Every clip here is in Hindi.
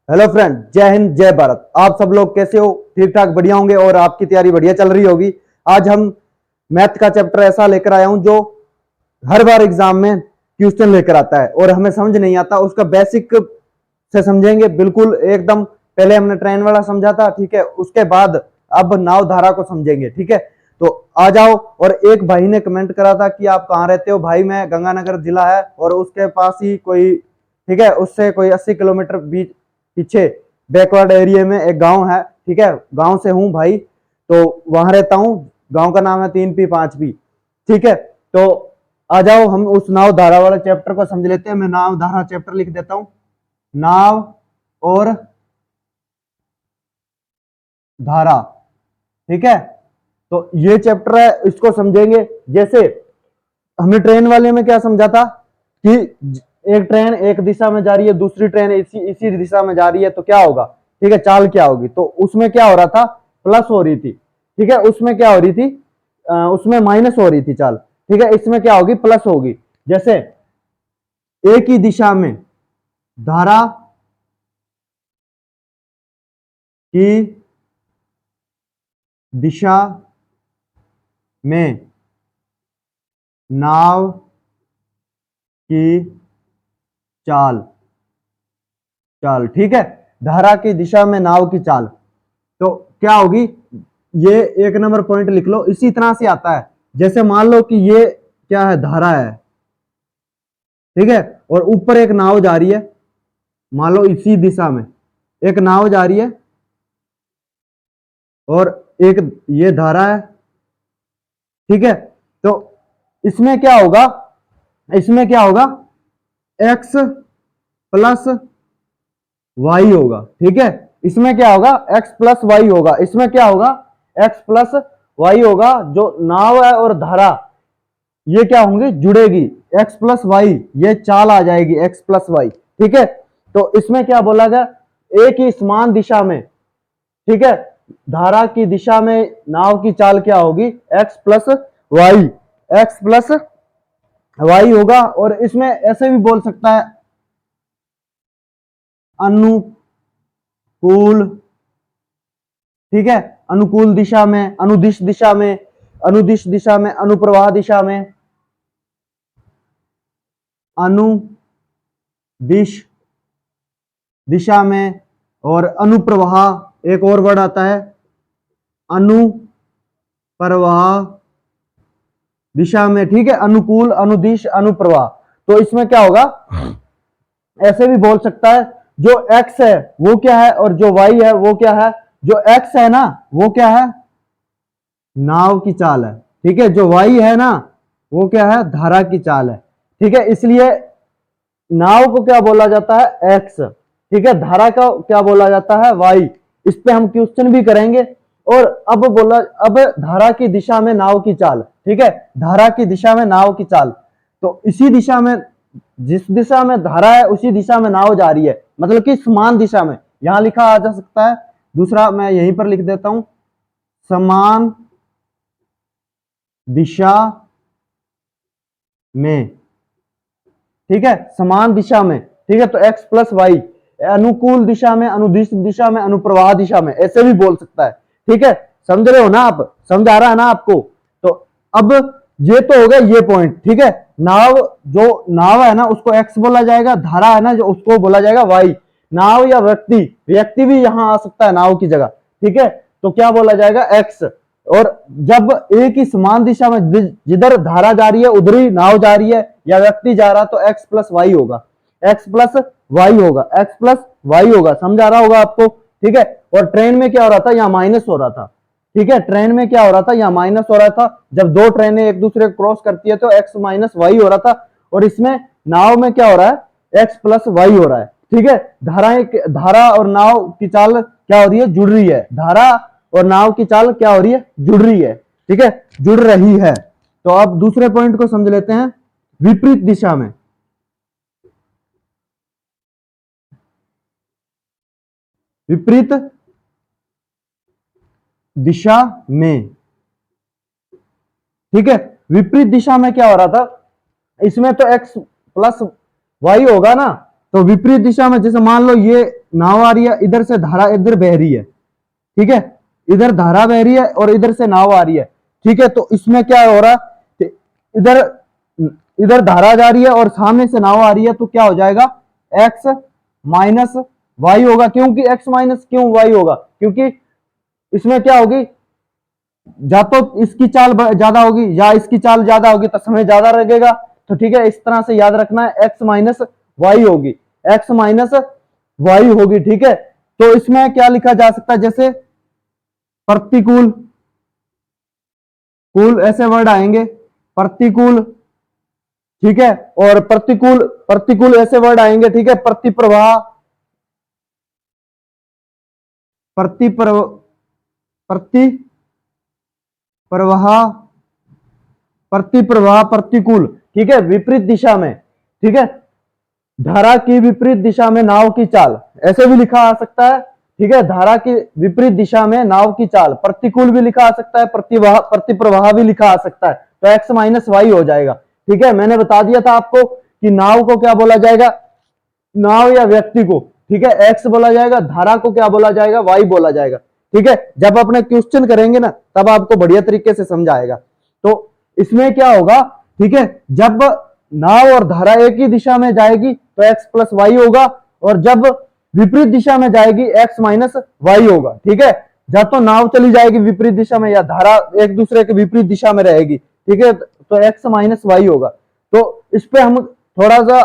हेलो फ्रेंड, जय हिंद जय भारत। आप सब लोग कैसे हो? ठीक ठाक बढ़िया होंगे और आपकी तैयारी बढ़िया चल रही होगी। आज हम मैथ का चैप्टर ऐसा लेकर आया हूं जो हर बार एग्जाम में क्वेश्चन लेकर आता है और हमें समझ नहीं आता। उसका बेसिक से समझेंगे बिल्कुल एकदम। पहले हमने ट्रेन वाला समझा था, ठीक है। उसके बाद अब नाव धारा को समझेंगे, ठीक है। तो आ जाओ। और एक भाई ने कमेंट करा था कि आप कहाँ रहते हो? भाई मैं गंगानगर जिला है और उसके पास ही कोई, ठीक है, उससे कोई 80 किलोमीटर बीच पीछे बैकवर्ड एरिया में एक गांव है, ठीक है। गांव से हूं भाई, तो वहां रहता हूं। गांव का नाम है 3P5P, ठीक है। तो आ जाओ, हम उस नाव धारा वाला चैप्टर को समझ लेते हैं। मैं नाव धारा चैप्टर लिख देता हूं, नाव और धारा, ठीक है। तो ये चैप्टर है, इसको समझेंगे। जैसे हमने ट्रेन वाले में क्या समझा था कि एक ट्रेन एक दिशा में जा रही है, दूसरी ट्रेन इसी इसी दिशा में जा रही है, तो क्या होगा, ठीक है, चाल क्या होगी। तो उसमें क्या हो रहा था, प्लस हो रही थी, ठीक है। उसमें क्या हो रही थी, उसमें माइनस हो रही थी चाल, ठीक है। इसमें क्या होगी, प्लस होगी। जैसे एक ही दिशा में धारा की दिशा में नाव की चाल, चाल, ठीक है। धारा की दिशा में नाव की चाल, तो क्या होगी, ये एक नंबर पॉइंट लिख लो। इसी तरह से आता है, जैसे मान लो कि ये क्या है, धारा है, ठीक है। और ऊपर एक नाव जा रही है, मान लो इसी दिशा में एक नाव जा रही है और एक ये धारा है, ठीक है। तो इसमें क्या होगा, इसमें क्या होगा, एक्स प्लस वाई होगा, ठीक है। इसमें क्या होगा, एक्स प्लस वाई होगा। इसमें क्या होगा, एक्स प्लस वाई होगा। जो नाव है और धारा ये क्या होंगे, जुड़ेगी। एक्स प्लस वाई, ये चाल आ जाएगी एक्स प्लस वाई, ठीक है। तो इसमें क्या बोला गया, एक ही समान दिशा में, ठीक है, धारा की दिशा में नाव की चाल क्या होगी, x plus y, x plus y होगा। और इसमें ऐसे भी बोल सकता है, अनुकूल, ठीक है, अनुकूल दिशा में, अनुदिश दिशा में, अनुदिश दिशा में, अनुप्रवाह दिशा में, अनुदिश दिशा में। और अनुप्रवाह एक और वर्ड आता है, अनुप्रवाह दिशा में, ठीक है। अनुकूल, अनुदिश, अनुप्रवाह। तो इसमें क्या होगा, ऐसे भी बोल सकता है, जो x है वो क्या है और जो y है वो क्या है। जो x है ना वो क्या है, नाव की चाल है, ठीक है। जो y है ना वो क्या है, धारा की चाल है, ठीक है। इसलिए नाव को क्या बोला जाता है, x, ठीक है। धारा का क्या बोला जाता है, y। इस पे हम क्वेश्चन भी करेंगे। और अब बोला, अब धारा की दिशा में नाव की चाल, ठीक है, धारा की दिशा में नाव की चाल। तो इसी दिशा में, जिस दिशा में धारा है उसी दिशा में नाव जा रही है, मतलब कि समान दिशा में। यहां लिखा आ जा सकता है, दूसरा मैं यहीं पर लिख देता हूं, समान दिशा में, ठीक है, समान दिशा में, ठीक है। तो एक्स प्लस वाई, अनुकूल दिशा में, अनुदिश दिशा में, अनुप्रवाह दिशा में, ऐसे भी बोल सकता है, ठीक है। समझ रहे हो ना आप, समझ आ रहा है ना आपको। तो अब ये तो हो गया ये पॉइंट, ठीक है। नाव, जो नाव है ना उसको एक्स बोला जाएगा, धारा है ना जो उसको बोला जाएगा वाई। नाव या व्यक्ति, व्यक्ति भी यहां आ सकता है नाव की जगह, ठीक है। तो क्या बोला जाएगा, एक्स। और जब एक ही समान दिशा में, जिधर धारा जा रही है उधर ही नाव जा रही है या व्यक्ति जा रहा, तो एक्स प्लस वाई होगा, एक्स प्लस वाई होगा, एक्स प्लस वाई होगा। समझ आ रहा होगा आपको, ठीक है। और ट्रेन में क्या हो रहा था, यहाँ माइनस हो रहा था, ठीक है। ट्रेन में क्या हो रहा था, यहाँ माइनस हो रहा था। जब दो ट्रेनें एक दूसरे को क्रॉस करती है तो एक्स माइनस वाई हो रहा था। और इसमें नाव में क्या हो रहा है, एक्स प्लस वाई हो रहा है, ठीक है। धारा और नाव की चाल क्या हो रही है, जुड़ रही है। धारा और नाव की चाल क्या हो रही है, जुड़ रही है, ठीक है, जुड़ रही है। तो अब दूसरे पॉइंट को समझ लेते हैं, विपरीत दिशा में, विपरीत दिशा में, ठीक है। विपरीत दिशा में क्या हो रहा था, इसमें तो x प्लस वाई होगा ना। तो विपरीत दिशा में, जैसे मान लो ये नाव आ रही है, इधर से धारा इधर बह रही है, ठीक है, इधर धारा बह रही है और इधर से नाव आ रही है, ठीक है। तो इसमें क्या हो रहा है, इधर इधर धारा जा रही है और सामने से नाव आ रही है, तो क्या हो जाएगा एक्स माइनस वाई होगा। क्योंकि एक्स माइनस क्यों वाई होगा, क्योंकि इसमें क्या होगी, या तो इसकी चाल ज्यादा होगी या इसकी चाल ज्यादा होगी, तो समय ज्यादा लगेगा। तो ठीक है, इस तरह से याद रखना है, एक्स माइनस वाई होगी, एक्स माइनस वाई होगी, ठीक है। तो इसमें क्या लिखा जा सकता है, जैसे प्रतिकूल, कूल ऐसे वर्ड आएंगे, प्रतिकूल, ठीक है, और प्रतिकूल, प्रतिकूल ऐसे वर्ड आएंगे, ठीक है, प्रतिप्रवाह, प्रतिप्रवाह, प्रतिप्रवाह, प्रतिकूल, ठीक है, विपरीत दिशा में, ठीक है, धारा की विपरीत दिशा में नाव की चाल, ऐसे भी लिखा आ सकता है, ठीक है, धारा की विपरीत दिशा में नाव की चाल, प्रतिकूल भी लिखा आ सकता है, प्रतिप्रवाह भी लिखा आ सकता है। तो एक्स माइनस वाई हो जाएगा, ठीक है। मैंने बता दिया था आपको कि नाव को क्या बोला जाएगा, नाव या व्यक्ति को, ठीक है, एक्स बोला जाएगा, धारा को क्या बोला जाएगा, वाई बोला जाएगा, ठीक है। जब अपने क्वेश्चन करेंगे ना, तब आपको बढ़िया तरीके से समझ आएगा। तो इसमें क्या होगा, ठीक है, जब नाव और धारा एक ही दिशा में जाएगी तो एक्स प्लस वाई होगा, और जब विपरीत दिशा में जाएगी एक्स माइनस वाई होगा, ठीक है। या तो नाव चली जाएगी विपरीत दिशा में या धारा एक दूसरे के विपरीत दिशा में रहेगी, ठीक है, तो एक्स माइनस वाई होगा। तो इस पे हम थोड़ा सा,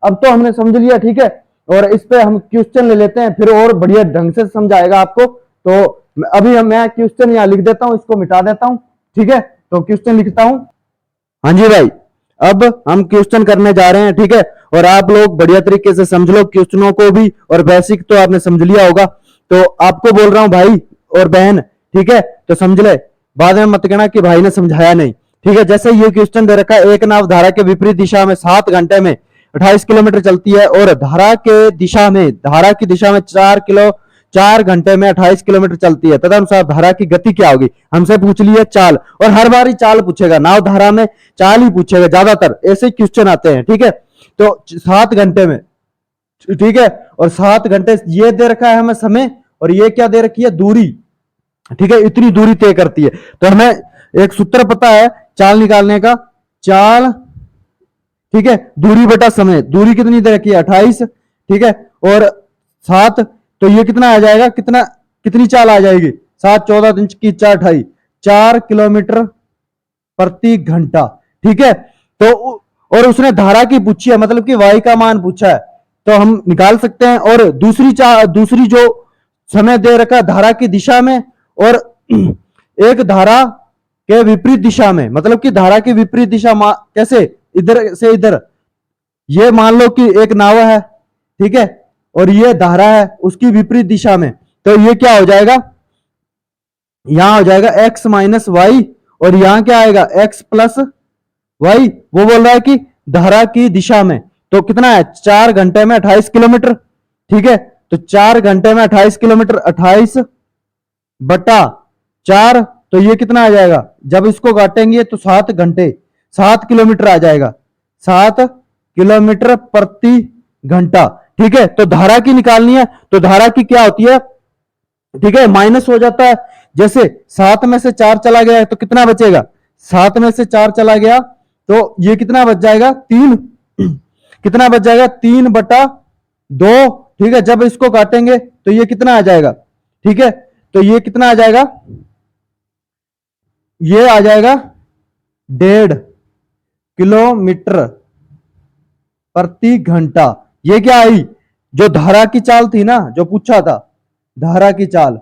अब तो हमने समझ लिया, ठीक है, और इस पे हम क्वेश्चन ले लेते हैं, फिर और बढ़िया ढंग से समझाएगा आपको। तो अभी मैं क्वेश्चन यहाँ लिख देता हूँ, इसको मिटा देता हूँ, ठीक है। तो क्वेश्चन लिखता हूं, हाँ जी भाई, अब हम क्वेश्चन करने जा रहे हैं, ठीक है, और आप लोग बढ़िया तरीके से समझ लो क्वेश्चनों को भी, और बेसिक तो आपने समझ लिया होगा। तो आपको बोल रहा हूं भाई और बहन, ठीक है, तो समझ ले, बाद में मत कहना कि भाई ने समझाया नहीं, ठीक है। जैसे ये क्वेश्चन दे रखा है, एक नाव धारा के विपरीत दिशा में 7 घंटे में 28 किलोमीटर चलती है, और धारा की दिशा में 4 घंटे में 28 किलोमीटर चलती है, तदनुसार धारा की गति क्या होगी। हमसे पूछ लिया चाल, और हर बार ही चाल पूछेगा, नाव धारा में चाल ही पूछेगा, ज्यादातर ऐसे क्वेश्चन आते हैं, ठीक है। तो 7 घंटे में, ठीक है, और 7 घंटे ये दे रखा है हमें समय, और ये क्या दे रखी है, दूरी, ठीक है, इतनी दूरी तय करती है। तो हमें एक सूत्र पता है चाल निकालने का, चाल, ठीक है, दूरी बटा समय, दूरी कितनी दे रखी है 28, ठीक है, और 7, तो ये कितना आ जाएगा, कितनी चाल आ जाएगी, 7 14 3 की 4 28, 4 किलोमीटर प्रति घंटा, ठीक है। तो और उसने धारा की पूछी है, मतलब कि वाई का मान पूछा है, तो हम निकाल सकते हैं। और दूसरी जो समय दे रखा धारा की दिशा में, और एक धारा के विपरीत दिशा में, मतलब कि धारा की विपरीत दिशा कैसे, इधर से इधर, ये मान लो कि एक नाव है, ठीक है, और ये धारा है उसकी विपरीत दिशा में, तो ये क्या हो जाएगा, यहां हो जाएगा एक्स माइनस वाई, और यहां क्या आएगा एक्स प्लस वाई। वो बोल रहा है कि धारा की दिशा में, तो कितना है 4 घंटे में 28 किलोमीटर, ठीक है। तो 4 घंटे में 28 किलोमीटर, 28 बटा 4, तो ये कितना आ जाएगा, जब इसको काटेंगे तो 7 घंटे 7 किलोमीटर आ जाएगा, 7 किलोमीटर प्रति घंटा, ठीक है। तो धारा की निकालनी है, तो धारा की क्या होती है, ठीक है, माइनस हो जाता है। जैसे 7 में से 4 चला गया है तो कितना बचेगा, 7 में से 4 चला गया तो ये कितना बच जाएगा 3, कितना बच जाएगा 3 बटा 2, ठीक है। जब इसको काटेंगे तो ये कितना आ जाएगा, ठीक है, तो ये कितना आ जाएगा, ये आ जाएगा 1.5 किलोमीटर प्रति घंटा। ये क्या आई, जो धारा की चाल थी ना, जो पूछा था, धारा की चाल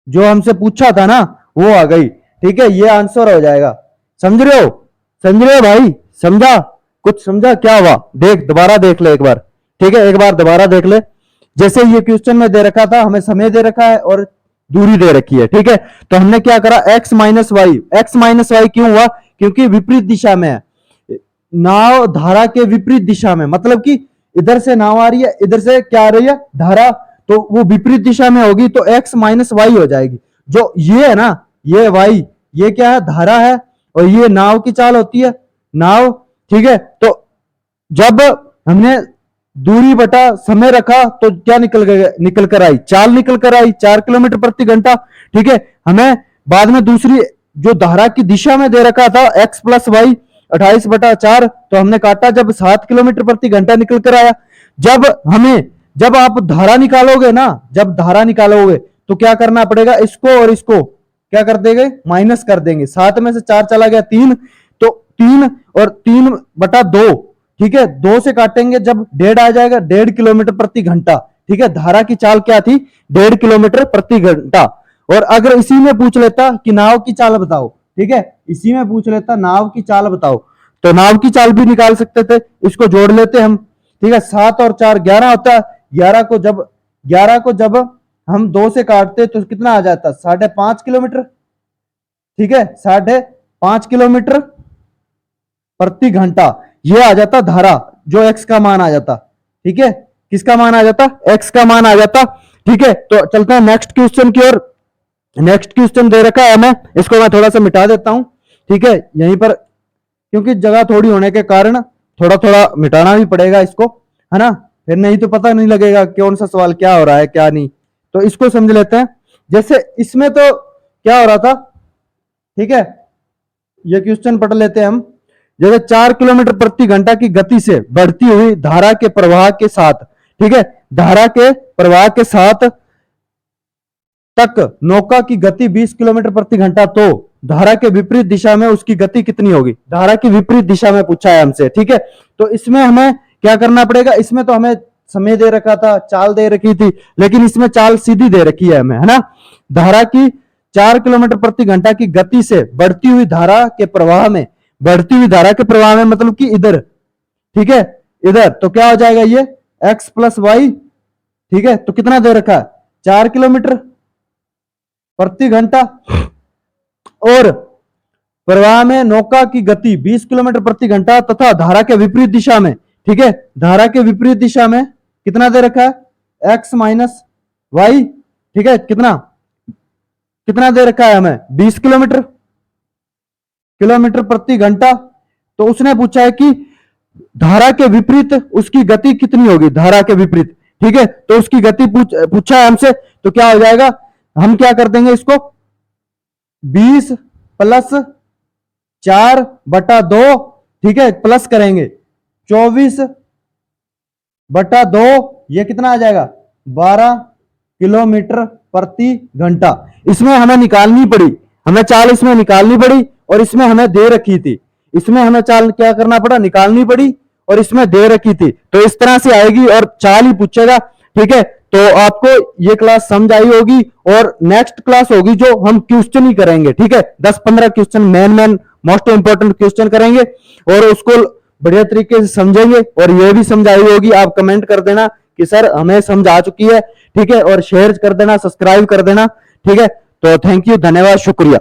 जो हमसे पूछा था ना, वो आ गई, ठीक है, ये आंसर हो जाएगा। समझ रहे हो भाई, समझा, कुछ समझा क्या हुआ, देख दोबारा देख ले एक बार, ठीक है, एक बार दोबारा देख ले। जैसे ये क्वेश्चन में दे रखा था, हमें समय दे रखा है और दूरी दे रखी है, ठीक है। तो हमने क्या करा, एक्स माइनस वाई क्यों हुआ, क्योंकि विपरीत दिशा में है, नाव धारा के विपरीत दिशा में, मतलब कि इधर से नाव आ रही है, इधर से क्या आ रही है धारा, तो वो विपरीत दिशा में होगी, तो एक्स माइनस वाई हो जाएगी। जो ये है ना, ये वाई, ये क्या है, धारा है, और ये नाव की चाल होती है, नाव, ठीक है। तो जब हमने दूरी बटा समय रखा तो क्या निकल कर आई, चाल निकल कर आई, 4 किलोमीटर प्रति घंटा। ठीक है, हमें बाद में दूसरी जो धारा की दिशा में दे रखा था x प्लस वाई 28/4, तो हमने काटा जब 7 किलोमीटर प्रति घंटा निकल कर आया। जब आप धारा निकालोगे ना, जब धारा निकालोगे तो क्या करना पड़ेगा, इसको और इसको क्या कर देंगे, माइनस कर देंगे। 7 में से 4 चला गया 3, तो 3 और 3/2, ठीक है, 2 से काटेंगे जब 1.5 आ जाएगा, 1.5 किलोमीटर प्रति घंटा। ठीक है, धारा की चाल क्या थी, 1.5 किलोमीटर प्रति घंटा। और अगर इसी में पूछ लेता कि नाव की चाल बताओ, ठीक है, इसी में पूछ लेता नाव की चाल बताओ, तो नाव की चाल भी निकाल सकते थे। इसको जोड़ लेते हम। ठीक है, 7 और 4 11 होता है। 11 को जब हम 2 से काटते तो कितना आ जाता, 5.5 किलोमीटर। ठीक है, 5.5 किलोमीटर प्रति घंटा ये आ जाता धारा, जो x का मान आ जाता। ठीक है, किसका मान आ जाता, x का मान आ जाता। ठीक है, तो चलते हैं नेक्स्ट क्वेश्चन की ओर। नेक्स्ट क्वेश्चन दे रखा है हमें, इसको मैं थोड़ा सा मिटा देता हूं। ठीक है, यहीं पर क्योंकि जगह थोड़ी होने के कारण थोड़ा थोड़ा मिटाना भी पड़ेगा इसको, है ना, फिर नहीं तो पता नहीं लगेगा कौन सा सवाल क्या हो रहा है क्या नहीं। तो इसको समझ लेते हैं। जैसे इसमें तो क्या हो रहा था, ठीक है, ये क्वेश्चन पढ़ लेते हैं हम। जैसे 4 किलोमीटर प्रति घंटा की गति से बढ़ती हुई धारा के प्रवाह के साथ, ठीक है, धारा के प्रवाह के साथ तक नौका की गति 20 किलोमीटर प्रति घंटा, तो धारा के विपरीत दिशा में उसकी गति कितनी होगी। धारा की विपरीत दिशा में पूछा है हमसे। ठीक है, तो इसमें हमें क्या करना पड़ेगा, इसमें तो हमें समय दे रखा था, चाल दे रखी थी, लेकिन इसमें चाल सीधी दे रखी है हमें, है ना। धारा की 4 किलोमीटर प्रति घंटा की गति से बढ़ती हुई धारा के प्रवाह में, बढ़ती हुई धारा के प्रवाह में मतलब कि इधर, ठीक है, इधर, तो क्या हो जाएगा ये x प्लस वाई। ठीक है, तो कितना दे रखा है, 4 किलोमीटर प्रति घंटा, और प्रवाह में नौका की गति 20 किलोमीटर प्रति घंटा तथा धारा के विपरीत दिशा में, ठीक है, धारा के विपरीत दिशा में कितना दे रखा है, x माइनस वाई। ठीक है, कितना दे रखा है हमें, 20 किलोमीटर प्रति घंटा। तो उसने पूछा है कि धारा के विपरीत उसकी गति कितनी होगी, धारा के विपरीत। ठीक है, तो उसकी गति पूछा है हमसे, तो क्या हो जाएगा, हम क्या कर देंगे इसको, 20 प्लस 4/2, ठीक है, प्लस करेंगे 24/2, ये कितना आ जाएगा, 12 किलोमीटर प्रति घंटा। इसमें हमें निकालनी पड़ी, हमें चाल इसमें निकालनी पड़ी, और इसमें हमें दे रखी थी, इसमें हमें चाल क्या करना पड़ा, निकालनी पड़ी, और इसमें दे रखी थी। तो इस तरह से आएगी और चाल ही पूछेगा। ठीक है, तो आपको ये क्लास समझ आई होगी, और नेक्स्ट क्लास होगी जो हम क्वेश्चन ही करेंगे। ठीक है, 10-15 question main most important question करेंगे, और उसको बढ़िया तरीके से समझेंगे। और ये भी समझ आई होगी, आप कमेंट कर देना कि सर हमें समझ आ चुकी है। ठीक है, और शेयर कर देना, सब्सक्राइब कर देना। ठीक है, तो थैंक यू, धन्यवाद, शुक्रिया।